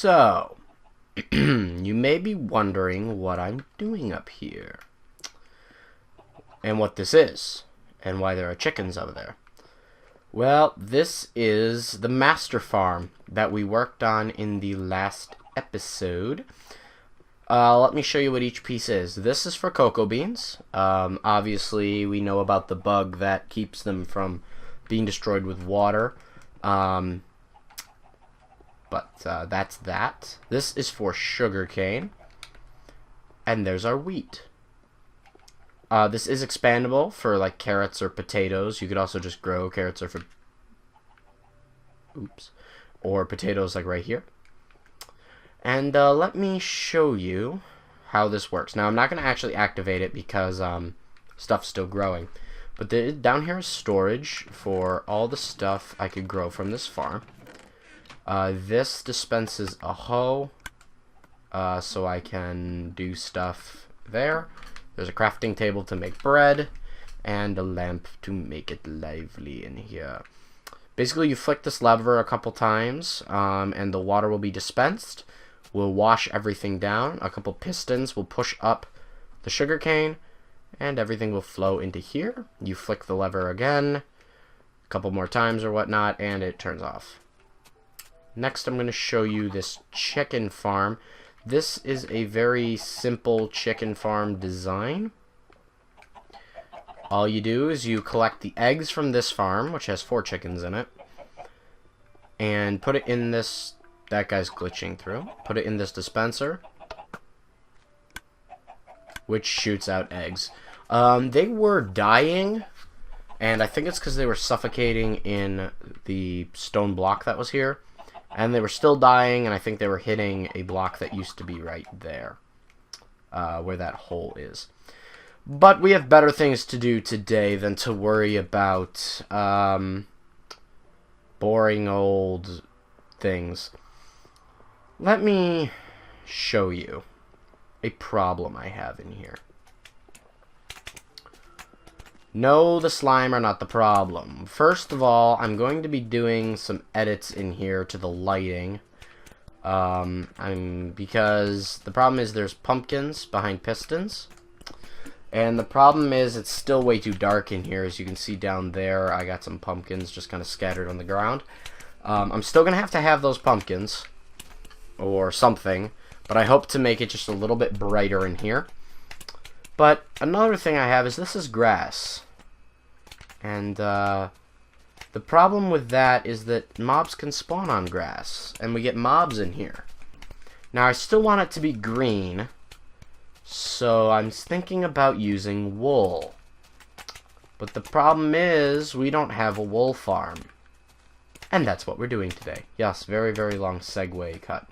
So, you may be wondering what I'm doing up here, and what this is, and why there are chickens over there. Well, this is the master farm that we worked on in the last episode. Let me show you what each piece is. This is for cocoa beans. Obviously, we know about the bug that keeps them from being destroyed with water. That's that. This is for sugarcane. And there's our wheat. This is expandable for like carrots or potatoes. You could also just grow carrots or potatoes like right here. And let me show you how this works. Now I'm not going to actually activate it because stuff's still growing. But down here is storage for all the stuff I could grow from this farm. This dispenses a hoe, so I can do stuff there. There's a crafting table to make bread, and a lamp to make it lively in here. Basically, you flick this lever a couple times, and the water will be dispensed. We'll wash everything down. A couple pistons will push up the sugarcane, and everything will flow into here. You flick the lever again, a couple more times or whatnot, and it turns off. Next, I'm going to show you this chicken farm. This is a very simple chicken farm design. All you do is you collect the eggs from this farm, which has 4 chickens in it, and put it in this... That guy's glitching through. Put it in this dispenser, which shoots out eggs. They were dying, and I think it's because they were suffocating in the stone block that was here. And they were still dying, and I think they were hitting a block that used to be right there, where that hole is. But we have better things to do today than to worry about boring old things. Let me show you a problem I have in here. No, the slime are not the problem. First of all, I'm going to be doing some edits in here to the lighting. Because the problem is there's pumpkins behind pistons. And the problem is it's still way too dark in here. As you can see down there, I got some pumpkins just kind of scattered on the ground. I'm still going to have those pumpkins. Or something. But I hope to make it just a little bit brighter in here. But another thing I have is this is grass. And the problem with that is that mobs can spawn on grass. And we get mobs in here. Now I still want it to be green. So I'm thinking about using wool. But the problem is we don't have a wool farm. And that's what we're doing today. Yes, very, very long segue cut.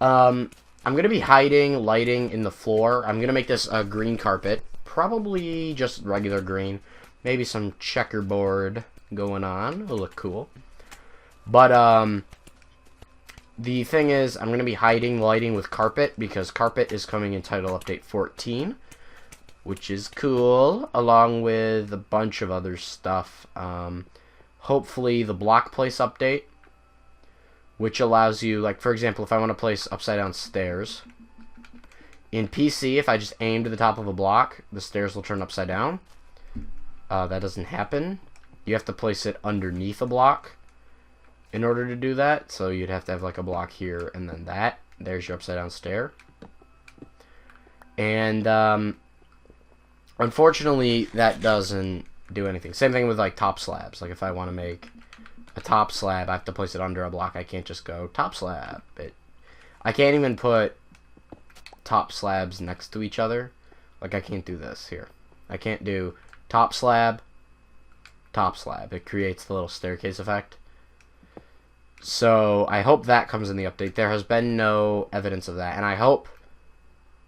I'm going to be hiding lighting in the floor. I'm going to make this a green carpet. Probably just regular green. Maybe some checkerboard going on. It'll look cool. But, the thing is, I'm going to be hiding lighting with carpet, because carpet is coming in Title Update 14. Which is cool, along with a bunch of other stuff. Hopefully the block place update, which allows you, like, for example, if I want to place upside down stairs. In PC, if I just aim to the top of a block, the stairs will turn upside down. That doesn't happen. You have to place it underneath a block in order to do that. So you'd have to have like a block here and then that. There's your upside down stair. And unfortunately, that doesn't do anything. Same thing with like top slabs. Like if I want to make a top slab, I have to place it under a block. I can't just go top slab. I can't even put top slabs next to each other. Like I can't do this here. I can't do top slab, top slab. It creates the little staircase effect. So I hope that comes in the update. There has been no evidence of that. And I hope,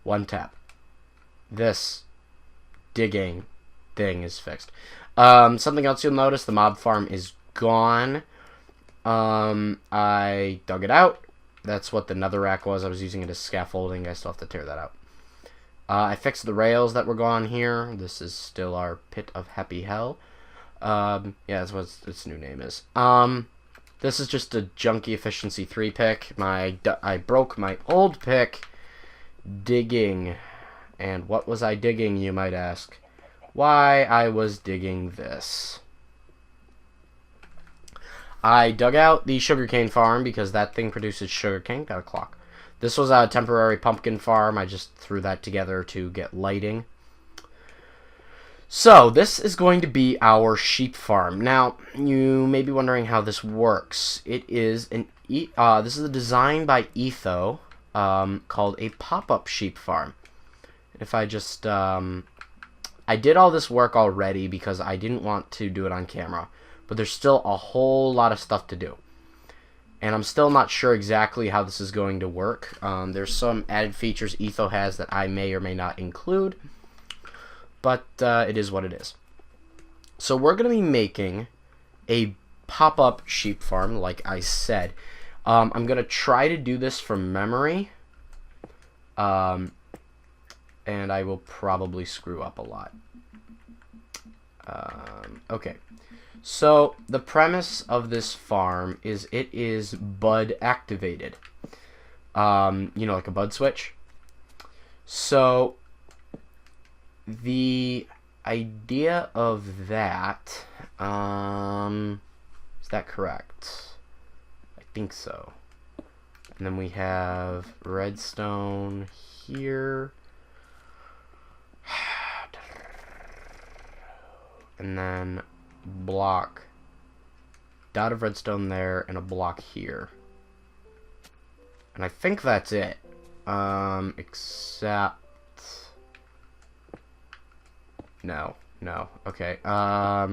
one tap, this digging thing is fixed. Something else you'll notice, the mob farm is gone. I dug it out. That's what the netherrack was. I was using it as scaffolding. I still have to tear that out. I fixed the rails that were gone here. This is still our pit of happy hell. Yeah, that's what its new name is. This is just a junky efficiency 3 pick. I broke my old pick digging. And what was I digging, you might ask? Why, I was digging this. I dug out the sugarcane farm because that thing produces sugarcane. Got a clock. This was a temporary pumpkin farm. I just threw that together to get lighting. So, this is going to be our sheep farm. Now, you may be wondering how this works. It is this is a design by Etho called a pop-up sheep farm. If I just, I did all this work already because I didn't want to do it on camera. But there's still a whole lot of stuff to do. And I'm still not sure exactly how this is going to work. There's some added features Etho has that I may or may not include. But it is what it is. So we're going to be making a pop-up sheep farm, like I said. I'm going to try to do this from memory. And I will probably screw up a lot. Okay. So, the premise of this farm is it is bud activated. You know, like a bud switch. So, the idea of that, is that correct? I think so. And then we have redstone here. And then block, dot of redstone there, and a block here. And I think that's it. Except... No. Okay. Let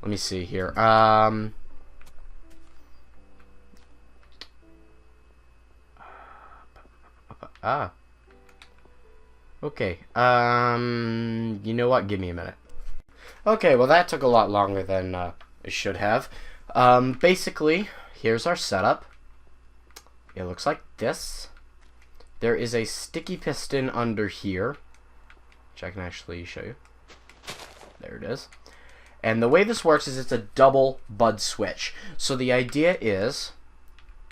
me see here. Okay. You know what? Give me a minute. Okay, well that took a lot longer than it should have. Basically, here's our setup. It looks like this. There is a sticky piston under here, which I can actually show you. There it is. And the way this works is it's a double bud switch. So the idea is,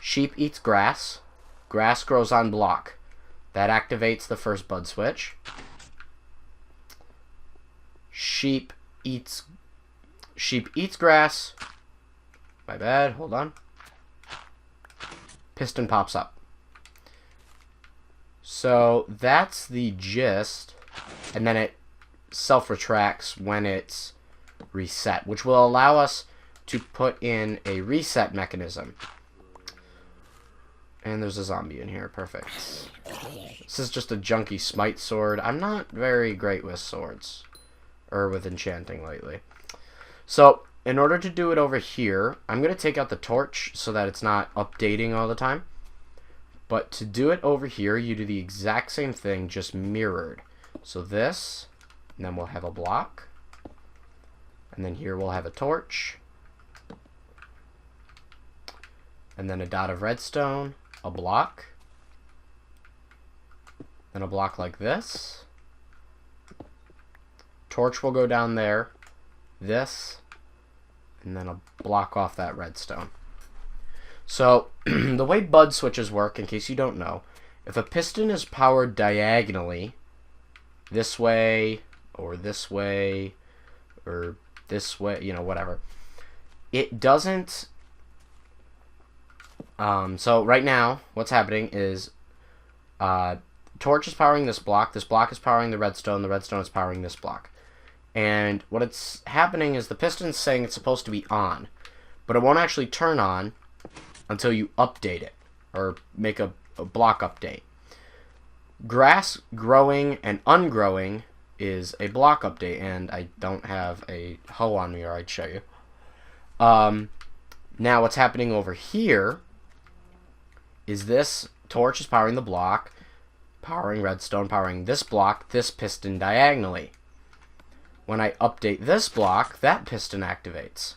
sheep eats grass, grass grows on block. That activates the first bud switch. Sheep eats grass. My bad, hold on. Piston pops up. So that's the gist. And then it self-retracts when it's reset, which will allow us to put in a reset mechanism. And there's a zombie in here, perfect. This is just a junky smite sword. I'm not very great with swords, or with enchanting lately. So, in order to do it over here, I'm going to take out the torch so that it's not updating all the time. But to do it over here, you do the exact same thing, just mirrored. So this, and then we'll have a block. And then here we'll have a torch. And then a dot of redstone, a block. Then a block like this. Torch will go down there. This. And then a block off that redstone. So, the way bud switches work, in case you don't know, if a piston is powered diagonally, this way, or this way, or this way, you know, whatever, it doesn't... so, right now, what's happening is, torch is powering this block is powering the redstone is powering this block. And what it's happening is the piston's saying it's supposed to be on, but it won't actually turn on until you update it, or make a block update. Grass growing and ungrowing is a block update, and I don't have a hoe on me or I'd show you. Now what's happening over here is this torch is powering the block, powering redstone, powering this block, this piston diagonally. When I update this block, that piston activates.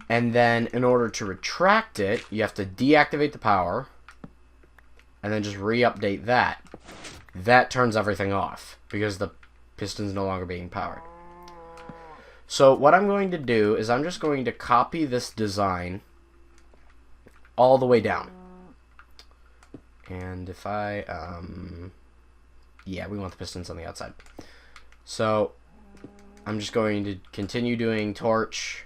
And then in order to retract it, you have to deactivate the power and then just re-update that. That turns everything off because the piston's no longer being powered. So what I'm going to do is I'm just going to copy this design all the way down. And if I, yeah, we want the pistons on the outside. So I'm just going to continue doing torch,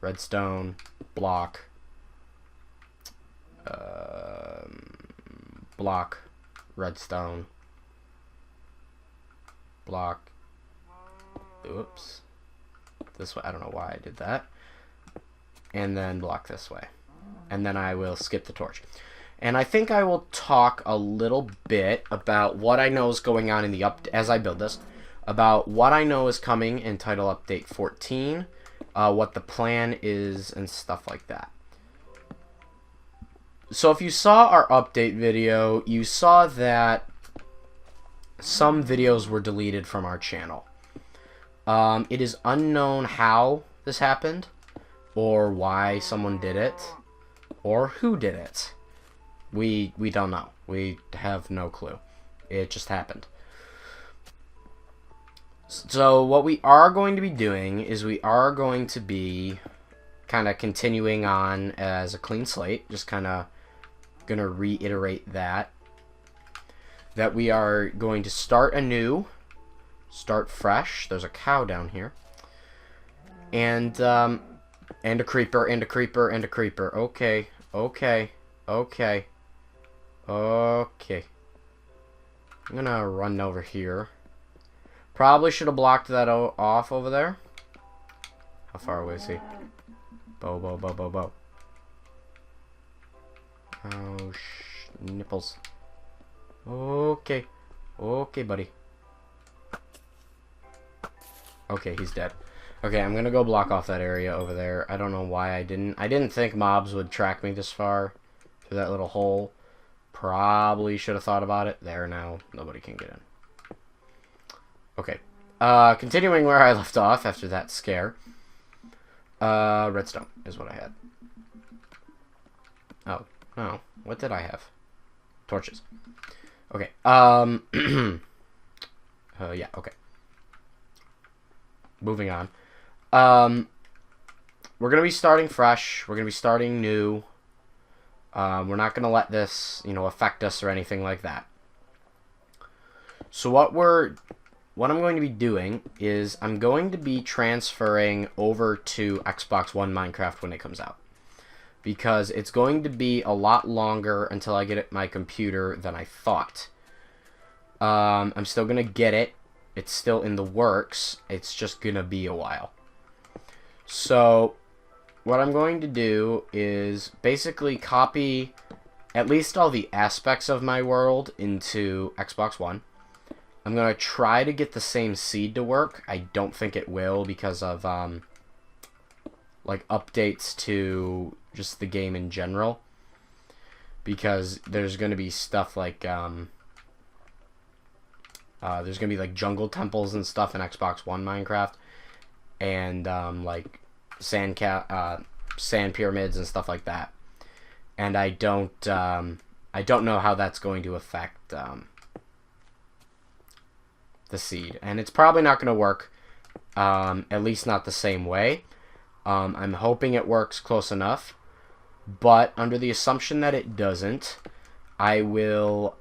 redstone, block, block, redstone, block, oops, this way, I don't know why I did that, and then block this way, and then I will skip the torch. And I think I will talk a little bit about what I know is going on in the as I build this, about what I know is coming in Title Update 14, what the plan is, and stuff like that. So if you saw our update video, you saw that some videos were deleted from our channel. It is unknown how this happened, or why someone did it, or who did it. We don't know. We have no clue. It just happened. So what we are going to be doing is we are going to be kind of continuing on as a clean slate. Just kind of going to reiterate that we are going to start anew, start fresh. There's a cow down here. And a creeper, and a creeper, and a creeper. Okay, okay, okay. Okay. I'm gonna run over here. Probably should have blocked that off over there. How far away is he? Bo, bo, bo, bo, bo. Oh, nipples. Okay. Okay, buddy. Okay, he's dead. Okay, I'm gonna go block off that area over there. I don't know why I didn't. I didn't think mobs would track me this far through that little hole. Probably should have thought about it. There now. Nobody can get in. Okay. Continuing where I left off after that scare. Redstone is what I had. Oh, no. What did I have? Torches. Okay. Yeah, okay. Moving on. We're going to be starting fresh. We're going to be starting new. We're not going to let this, affect us or anything like that. So what I'm going to be doing is I'm going to be transferring over to Xbox One Minecraft when it comes out. Because it's going to be a lot longer until I get my computer than I thought. I'm still going to get it. It's still in the works. It's just going to be a while. So what I'm going to do is basically copy at least all the aspects of my world into Xbox One. I'm going to try to get the same seed to work. I don't think it will because of like updates to just the game in general. Because there's going to be stuff like there's going to be like jungle temples and stuff in Xbox One Minecraft, and like sand pyramids and stuff like that. And I don't know how that's going to affect the seed, and it's probably not going to work, at least not the same way. I'm hoping it works close enough, but under the assumption that it doesn't, I will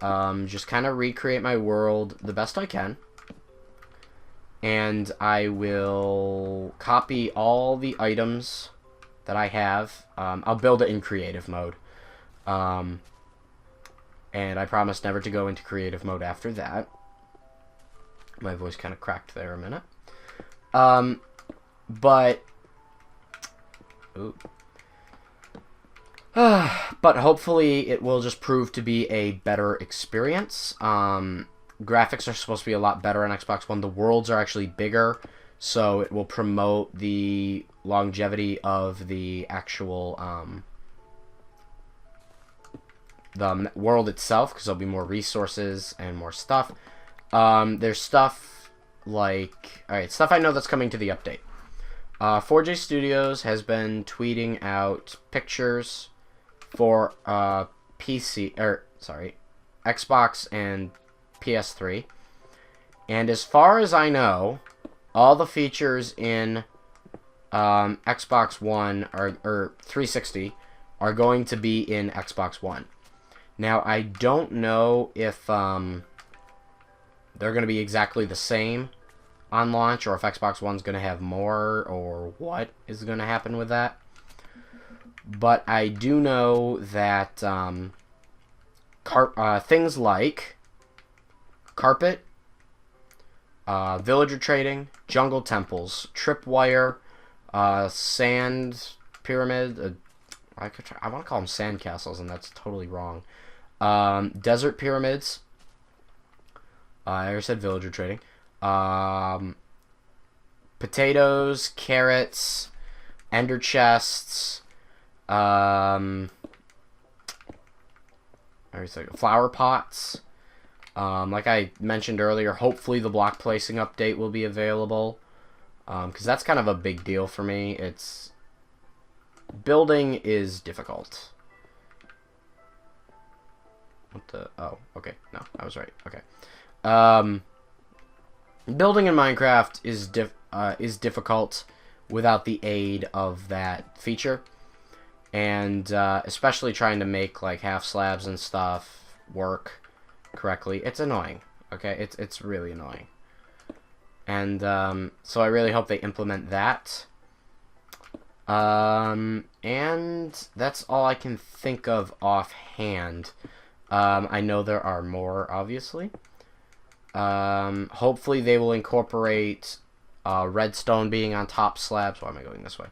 just kind of recreate my world the best I can, and I will copy all the items that I have. I'll build it in creative mode, and I promise never to go into creative mode after that. My voice kind of cracked there a minute. But hopefully it will just prove to be a better experience. Graphics are supposed to be a lot better on Xbox One. The worlds are actually bigger, so it will promote the longevity of the actual the world itself, because there'll be more resources and more stuff. There's stuff like, alright, stuff I know that's coming to the update. 4J Studios has been tweeting out pictures for Xbox and PS3. And as far as I know, all the features in Xbox One or 360 are going to be in Xbox One. Now, I don't know if they're going to be exactly the same on launch, or if Xbox One's going to have more, or what is going to happen with that. But I do know that things like carpet, villager trading, jungle temples, tripwire, sand pyramid. I want to call them sand castles, and that's totally wrong. Desert pyramids. I already said villager trading. Potatoes, carrots, ender chests. I already said flower pots. Like I mentioned earlier, hopefully the block placing update will be available. Because that's kind of a big deal for me. Building is difficult. What the? Oh, okay. No, I was right. Okay. Building in Minecraft is difficult without the aid of that feature, and especially trying to make like half slabs and stuff work correctly. It's annoying. Okay, it's really annoying. And so I really hope they implement that. And that's all I can think of offhand. I know there are more, obviously. Hopefully they will incorporate redstone being on top slabs. Why am I going this way?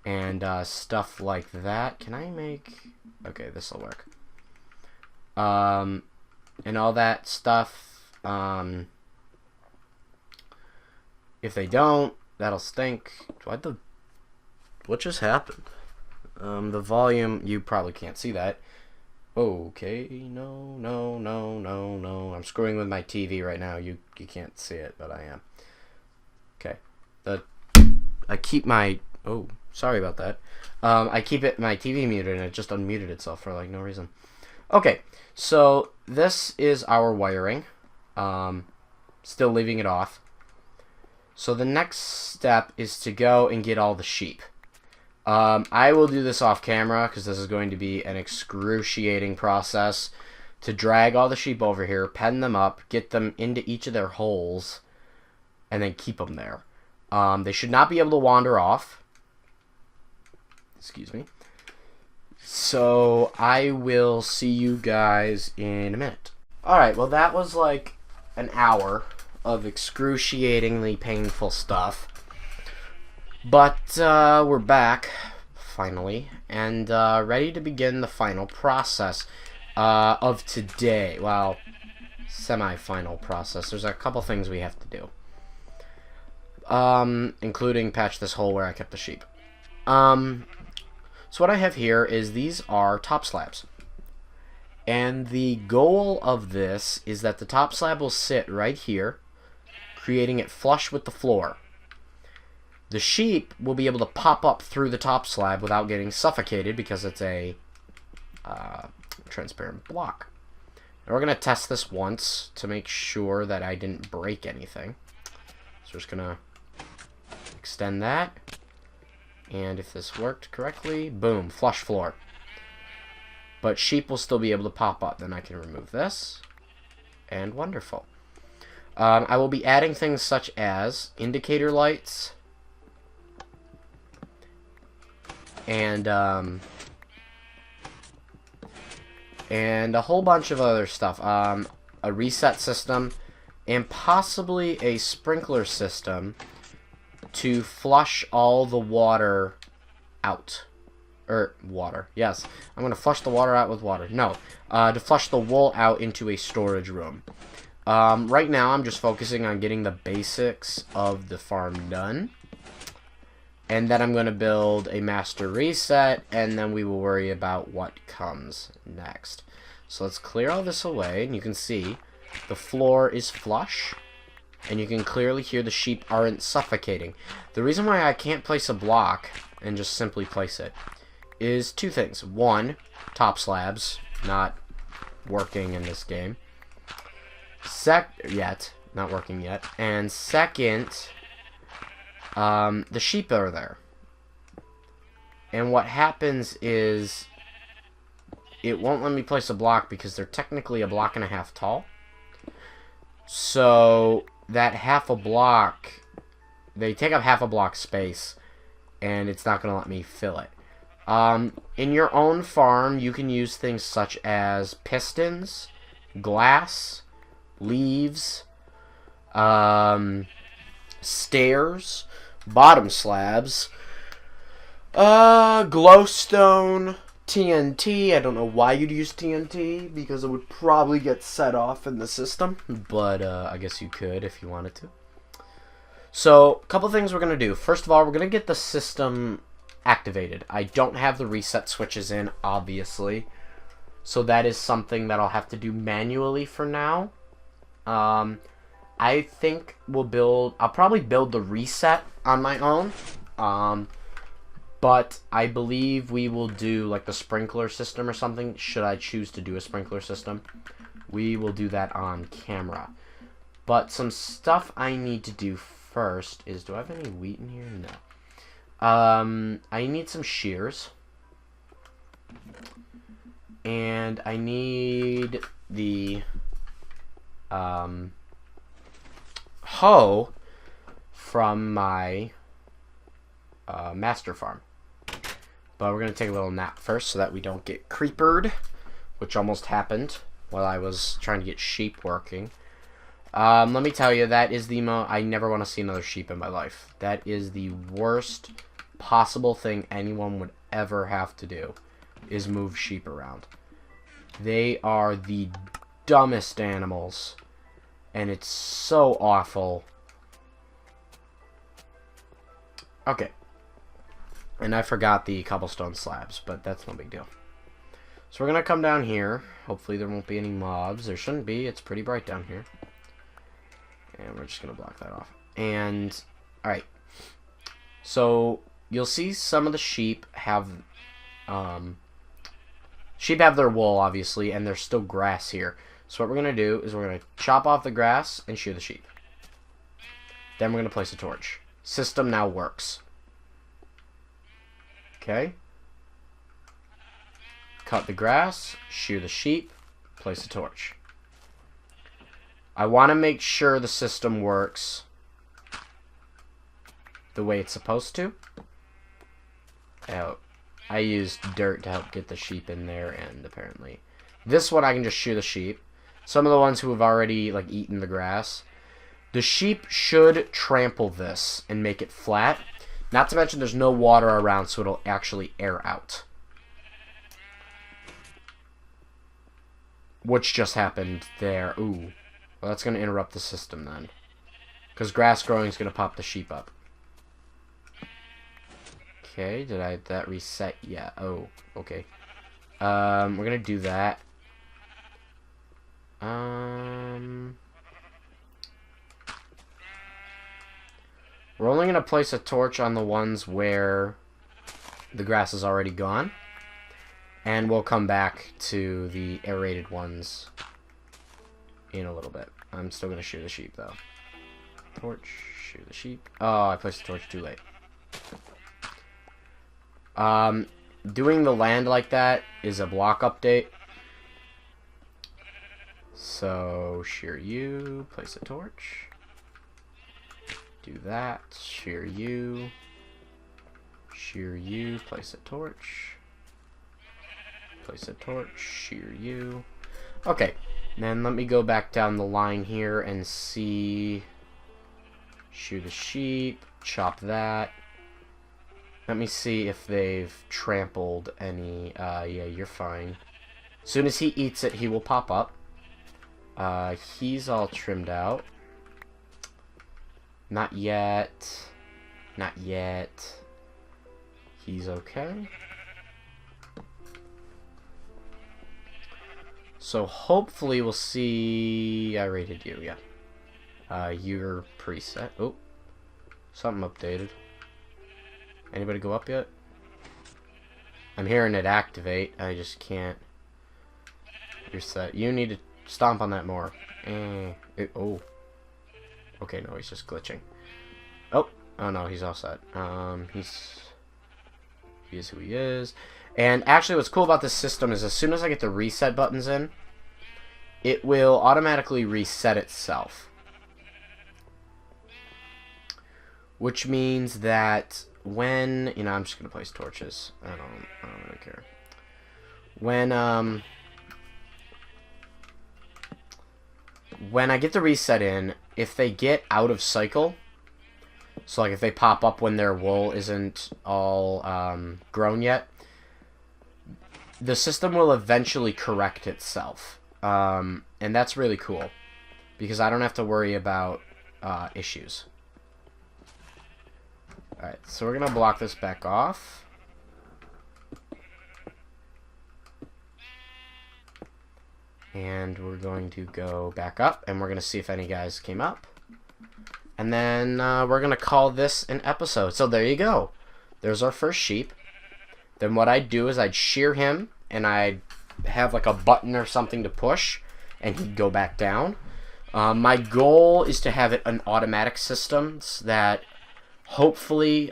And stuff like that. Can I make... Okay, this will work. And all that stuff. If they don't, that'll stink. What just happened? The volume, you probably can't see that. Okay, no. I'm screwing with my TV right now. You can't see it, but I am. Okay. I keep my... Oh, sorry about that. I keep my TV muted, and it just unmuted itself for, like, no reason. Okay, so this is our wiring. Still leaving it off. So the next step is to go and get all the sheep. I will do this off camera because this is going to be an excruciating process to drag all the sheep over here, pen them up, get them into each of their holes, and then keep them there. They should not be able to wander off. Excuse me. So I will see you guys in a minute. Alright, well that was like an hour of excruciatingly painful stuff. But we're back, finally, and ready to begin the final process of today. Well, semi-final process. There's a couple things we have to do. Including patch this hole where I kept the sheep. So what I have here is these are top slabs. And the goal of this is that the top slab will sit right here, creating it flush with the floor. The sheep will be able to pop up through the top slab without getting suffocated because it's a transparent block. And we're going to test this once to make sure that I didn't break anything. So we're just going to extend that. And if this worked correctly, boom, flush floor. But sheep will still be able to pop up. Then I can remove this. And wonderful. I will be adding things such as indicator lights. And a whole bunch of other stuff. A reset system. And possibly a sprinkler system to flush all the water out. Water. Yes. I'm going to flush the water out with water. No. To flush the wool out into a storage room. Right now, I'm just focusing on getting the basics of the farm done. And then I'm going to build a master reset, and then we will worry about what comes next. So let's clear all this away, and you can see the floor is flush. And you can clearly hear the sheep aren't suffocating. The reason why I can't place a block and just simply place it is two things. One, top slabs not working in this game. Not working yet. And second, the sheep are there. And what happens is it won't let me place a block because they're technically a block and a half tall. So that half a block, they take up half a block space, and it's not going to let me fill it. In your own farm, you can use things such as pistons, glass, leaves, stairs, bottom slabs, glowstone, TNT. I don't know why you'd use TNT, because it would probably get set off in the system, but I guess you could if you wanted to. So, a couple things we're going to do. First of all, we're going to get the system activated. I don't have the reset switches in, obviously, so that is something that I'll have to do manually for now. I think I'll probably build the reset on my own, but I believe we will do like the sprinkler system or something, should I choose to do a sprinkler system. We will do that on camera. But some stuff I need to do first is, do I have any wheat in here? No. I need some shears. And I need the hoe from my master farm. But we're going to take a little nap first so that we don't get creepered, which almost happened while I was trying to get sheep working. Let me tell you, that is the I never want to see another sheep in my life. That is the worst possible thing anyone would ever have to do, is move sheep around. They are the dumbest animals, and it's so awful. Okay. And I forgot the cobblestone slabs, but that's no big deal. So we're going to come down here. Hopefully there won't be any mobs. There shouldn't be. It's pretty bright down here. And we're just going to block that off. And, alright. So, you'll see some of the sheep have, their wool, obviously, and there's still grass here. So what we're going to do is we're going to chop off the grass and shear the sheep. Then we're going to place a torch. System now works. Okay. Cut the grass, shear the sheep, place a torch. I want to make sure the system works the way it's supposed to. Oh, I used dirt to help get the sheep in there, and apparently this one I can just shear the sheep. Some of the ones who have already like eaten the grass, the sheep should trample this and make it flat. Not to mention there's no water around, so it'll actually air out. Which just happened there. Ooh. Well, that's going to interrupt the system then. Because grass growing is going to pop the sheep up. Okay, did that reset? Yeah. Oh, okay. We're going to do that. We're only going to place a torch on the ones where the grass is already gone. And we'll come back to the aerated ones in a little bit. I'm still going to shear the sheep, though. Torch, shear the sheep. Oh, I placed the torch too late. Doing the land like that is a block update. So, shear you, place a torch. Do that, shear you, place a torch. Place a torch, shear you. Okay, then let me go back down the line here and see. Shear the sheep, chop that. Let me see if they've trampled any. Yeah, you're fine. As soon as he eats it, he will pop up. He's all trimmed out. Not yet. Not yet. He's okay. So hopefully we'll see. I rated you, yeah. You're preset. Oh, something updated. Anybody go up yet? I'm hearing it activate. I just can't. You're set. You need to stomp on that more. Oh. Okay, no, he's just glitching. Oh, Oh no, he's all set. He is who he is. And actually what's cool about this system is as soon as I get the reset buttons in, it will automatically reset itself. Which means that when, you know, I'm just going to place torches. I don't really care. When I get the reset in, if they get out of cycle, so like if they pop up when their wool isn't all grown yet, the system will eventually correct itself. And that's really cool, because I don't have to worry about issues. Alright, so we're going to block this back off. And we're going to go back up, and we're going to see if any guys came up. And then we're going to call this an episode. So there you go. There's our first sheep. Then what I'd do is I'd shear him, and I'd have like a button or something to push, and he'd go back down. My goal is to have it an automatic system so that hopefully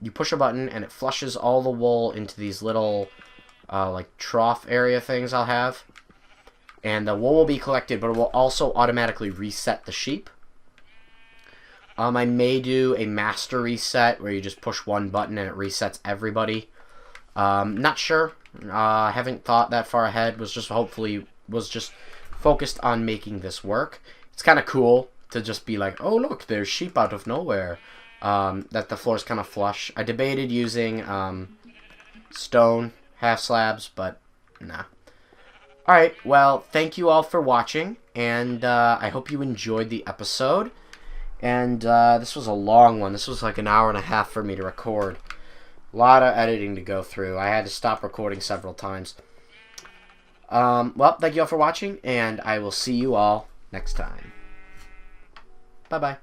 you push a button and it flushes all the wool into these little like trough area things I'll have. And the wool will be collected, but it will also automatically reset the sheep. I may do a master reset where you just push one button and it resets everybody. Not sure. I haven't thought that far ahead. Was just focused on making this work. It's kind of cool to just be like, oh look, there's sheep out of nowhere. That the floor's kind of flush. I debated using stone half slabs, but nah. Alright, well, thank you all for watching, and I hope you enjoyed the episode. And this was a long one. This was like an hour and a half for me to record. A lot of editing to go through. I had to stop recording several times. Well, thank you all for watching, and I will see you all next time. Bye-bye.